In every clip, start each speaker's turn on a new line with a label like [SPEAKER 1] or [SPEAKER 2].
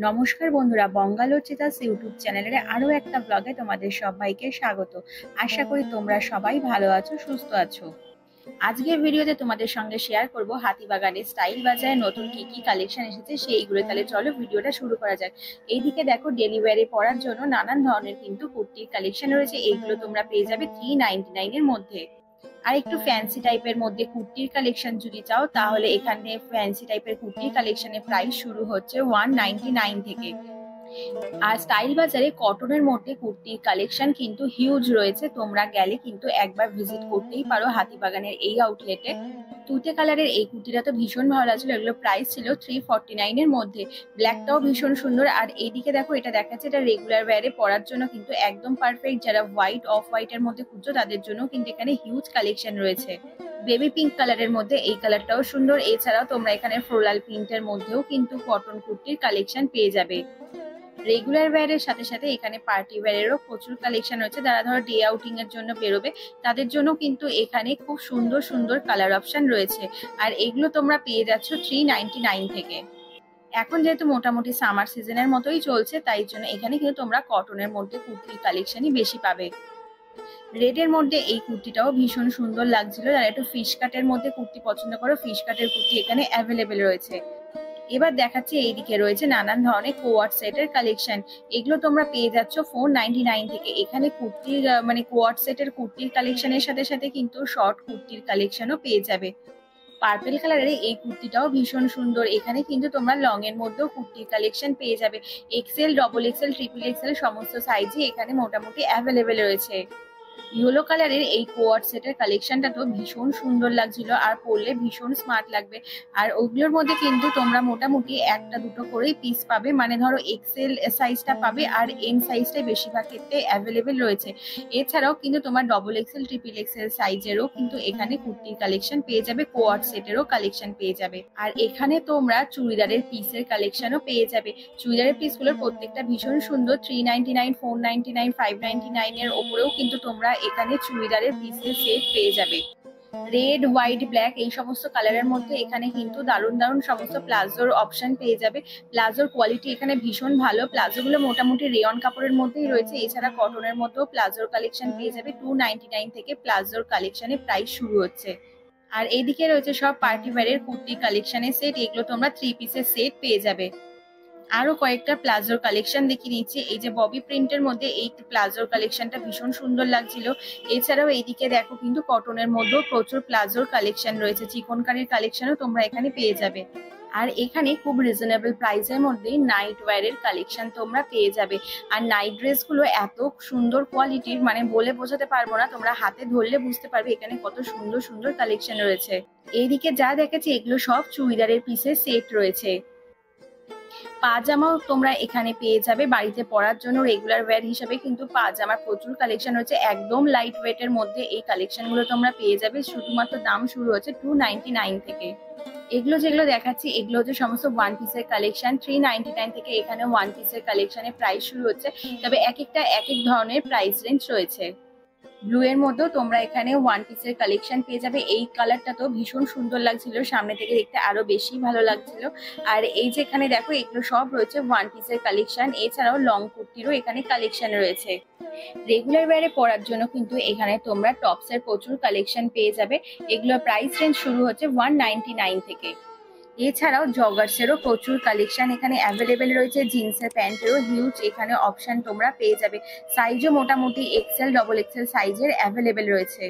[SPEAKER 1] নমস্কার বন্ধুরা, বঙ্গালোর চিতাস ইউটিউব চ্যানেলের আরো একটা ব্লগে তোমাদের সবাইকে স্বাগত। আশা করি তোমরা সবাই ভালো আছো, সুস্থ আছো। আজকের ভিডিওতে তোমাদের সঙ্গে শেয়ার করব হাতিবাগানের স্টাইল বাজারে নতুন কি কি কালেকশন এসেছে সেইগুলো। তাহলে চলো ভিডিওটা শুরু করা যাক। এইদিকে দেখো, ডেলি ওয়্যারে পরার জন্য নানান ধরনের কিন্তু কুর্তির কালেকশন রয়েছে। এইগুলো তোমরা পেয়ে যাবে 399 এর মধ্যে। আর একটু ফ্যান্সি টাইপের মধ্যে কুর্তির কালেকশন যদি চাও, তাহলে এখানে ফ্যান্সি টাইপের কুর্তির কালেকশনের প্রাইস শুরু হচ্ছে 199 থেকে। আর স্টাইল বাজারে কটনের মধ্যে কুর্তির কালেকশন কিন্তু হিউজ রয়েছে। তোমরা গেলে কিন্তু একবার ভিজিট করতেই পারো হাতিবাগানের এই আউটলেটে। তুতে কালারের এই কুর্তিটা তো ভীষণ ভালো লাগছিল। এগুলো প্রাইস ছিল 349 এর মধ্যে। ব্ল্যাকটাও ভীষণ সুন্দর। আর এইদিকে দেখো, এটা দেখাচ্ছে এটা রেগুলার ওয়্যারে পরার জন্য কিন্তু একদম পারফেক্ট। যারা হোয়াইট অফ হোয়াইট এর মধ্যে খুঁজছো তাদের জন্য কিন্তু এখানে হিউজ কালেকশন রয়েছে। বেবি পিঙ্ক কালারের মধ্যে এই কালারটাও সুন্দর। এছাড়াও তোমরা এখানে ফ্লোরাল প্রিন্টের মধ্যেও কিন্তু কটন কুর্তির কালেকশন পেয়ে যাবে। রেগুলার ওয়্যারের সাথে সাথে এখানে পার্টি ওয়্যারেরও প্রচুর কালেকশন রয়েছে। যারা ধরো ডে আউটিং এর জন্য বেরোবে তাদের জন্য কিন্তু এখানে খুব সুন্দর সুন্দর কালার অপশন রয়েছে। আর এগুলো তোমরা পেয়ে যাচ্ছ 399 থেকে। এখন যেহেতু মোটামুটি সামার সিজনের মতোই চলছে, তাই জন্য এখানে কিন্তু তোমরা কটনের মধ্যে কুর্তির কালেকশনই বেশি পাবে। রেডের মধ্যে এই কুর্তিটাও ভীষণ সুন্দর লাগছিল। যারা একটু ফিশ কাটের মধ্যে কুর্তি পছন্দ করো, ফিশ কাটের কুর্তি এখানে অ্যাভেলেবেল রয়েছে। এবার দেখাচ্ছি এইদিকে রয়েছে নানান ধরনের কোয়ার্ড সেটের কালেকশন। এগুলো তোমরা পেয়ে যাচ্ছ 499 থেকে। এখানে কুর্তির মানে কোয়ার্ড সেটের কুর্তির কালেকশনের সাথে সাথে কিন্তু শর্ট কুর্তির কালেকশনও পেয়ে যাবে। পার্পল কালারের এই কুর্তিটাও ভীষণ সুন্দর। এখানে কিন্তু তোমরা লং এর মধ্যেও কুর্তির কালেকশন পেয়ে যাবে। XL, double XL, triple XL সমস্ত সাইজই এখানে মোটামুটি অ্যাভেলেবেল রয়েছে। ইয়েলো কালারের এই কোয়ার্ড সেটের কালেকশনটা তো ভীষণ সুন্দর লাগছিল, আর পরলে ভীষণ স্মার্ট লাগবে। আর ওগুলোর মধ্যে কিন্তু তোমরা মোটামুটি একটা দুটো করেই পিস পাবে। মানে ধরো এক্সেল সাইজটা পাবে আর এম সাইজটাই বেশিরভাগ ক্ষেত্রে অ্যাভেলেবেল রয়েছে। এছাড়াও কিন্তু তোমার ডবল এক্সেল, ট্রিপল এক্সেল সাইজেরও কিন্তু এখানে কুর্তির কালেকশন পেয়ে যাবে, কোয়ার্ড সেটেরও কালেকশন পেয়ে যাবে। আর এখানে তোমরা চুড়িদারের পিসের কালেকশনও পেয়ে যাবে। চুড়িদারের পিসগুলোর প্রত্যেকটা ভীষণ সুন্দর। 399, 499, 599 এর ওপরেও কিন্তু তোমরা এখানে চুড়িদারের পিসের সেট পেয়ে যাবে। রেড, হোয়াইট, ব্ল্যাক এই সমস্ত কালারের মধ্যে এখানে কিন্তু দারুণ দারুণ সমস্ত প্লাজোর অপশন পেয়ে যাবে। প্লাজোর কোয়ালিটি এখানে ভীষণ ভালো। প্লাজোগুলো মোটামুটি রেয়ন কাপড়ের মধ্যেই রয়েছে। এছাড়া কটনের মধ্যেও প্লাজোর কালেকশন পেয়ে যাবে। 299 থেকে প্লাজোর কালেকশনের প্রাইস শুরু হচ্ছে। আর এইদিকে রয়েছে সব পার্টি ওয়্যারের কুর্তি কালেকশনের সেট। এগুলো তোমরা 3 পিসের সেট পেয়ে যাবে। আরো কয়েকটা প্লাজোর কালেকশন দেখিয়ে নিচ্ছি। এই যে ববি প্রিন্টের মধ্যে এই প্লাজোর কালেকশনটা ভীষণ সুন্দর লাগছিল। এছাড়াও এইদিকে দেখো কিন্তু কটনের মধ্যেও প্রচুর প্লাজোর কালেকশন রয়েছে। চিকনকারির কালেকশনও তোমরা এখানে পেয়ে যাবে। আর এখানে খুব রিজনেবল প্রাইসের মধ্যে নাইট ওয়্যারের কালেকশন তোমরা পেয়ে যাবে। আর নাইট ড্রেস গুলো এত সুন্দর কোয়ালিটির, মানে বলে বোঝাতে পারবো না। তোমরা হাতে ধরলে বুঝতে পারবে এখানে কত সুন্দর সুন্দর কালেকশন রয়েছে। এইদিকে যা দেখেছি এগুলো সব চুড়িদারের পিসের সেট রয়েছে। পাজামাও তোমরা এখানে পেয়ে যাবে বাড়িতে পরার জন্য রেগুলার ওয়্যার হিসেবে। কিন্তু পাজামার প্রচুর কালেকশন রয়েছে একদম লাইট ওয়েট এর মধ্যে। এই কালেকশন গুলো তোমরা পেয়ে যাবে। শুধুমাত্র দাম শুরু হচ্ছে 299 থেকে। এগুলো যেগুলো দেখাচ্ছি এগুলো হচ্ছে সমস্ত ওয়ান পিসের কালেকশন। 399 থেকে এখানে ওয়ান পিসের কালেকশনের প্রাইস শুরু হচ্ছে। তবে এক একটা এক এক ধরনের প্রাইস রেঞ্জ রয়েছে। ব্লু এর মধ্যেও তোমরা এখানে ওয়ান পিসের কালেকশন পেয়ে যাবে। এই কালারটা তো ভীষণ সুন্দর লাগছিল, সামনে থেকে দেখতে আরো বেশি ভালো লাগছিল। আর এই যে এখানে দেখো এগুলো সব রয়েছে ওয়ান পিসের কালেকশন। এছাড়াও লং কুর্তিরও এখানে কালেকশন রয়েছে। রেগুলার ওয়্যারে পরার জন্য কিন্তু এখানে তোমরা টপসের প্রচুর কালেকশন পেয়ে যাবে। এগুলোর প্রাইস রেঞ্জ শুরু হচ্ছে 199 থেকে। এছাড়াও জগার্সেরও প্রচুর কালেকশন এখানে অ্যাভেলেবেল রয়েছে। জিন্সের প্যান্টেরও হিউজ এখানে অপশন তোমরা পেয়ে যাবে। সাইজও মোটামুটি এক্সেল, ডবল এক্সেল সাইজের অ্যাভেলেবেল রয়েছে।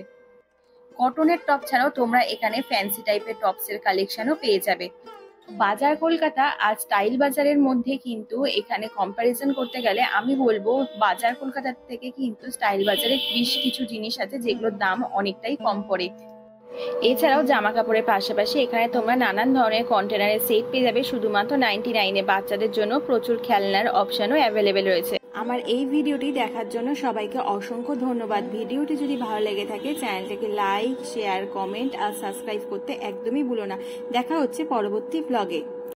[SPEAKER 1] কটনের টপ ছাড়াও তোমরা এখানে ফ্যান্সি টাইপের টপসের কালেকশনও পেয়ে যাবে। বাজার কলকাতা আর স্টাইল বাজারের মধ্যে কিন্তু এখানে কম্প্যারিজন করতে গেলে আমি বলবো বাজার কলকাতার থেকে কিন্তু স্টাইল বাজারে বেশ কিছু জিনিস আছে যেগুলোর দাম অনেকটাই কম পড়ে। এছাড়াও জামা কাপড়ের পাশাপাশি এখানে তোমরা নানান ধরনের কন্টেনারের সেট পেয়ে যাবে শুধুমাত্র 99-এ। বাচ্চাদের জন্য প্রচুর খেলনার অপশনও অ্যাভেলেবেল রয়েছে। আমার এই ভিডিওটি দেখার জন্য সবাইকে অসংখ্য ধন্যবাদ। ভিডিওটি যদি ভালো লেগে থাকে চ্যানেলটাকে লাইক, শেয়ার, কমেন্ট আর সাবস্ক্রাইব করতে একদমই ভুলো না। দেখা হচ্ছে পরবর্তী ব্লগে।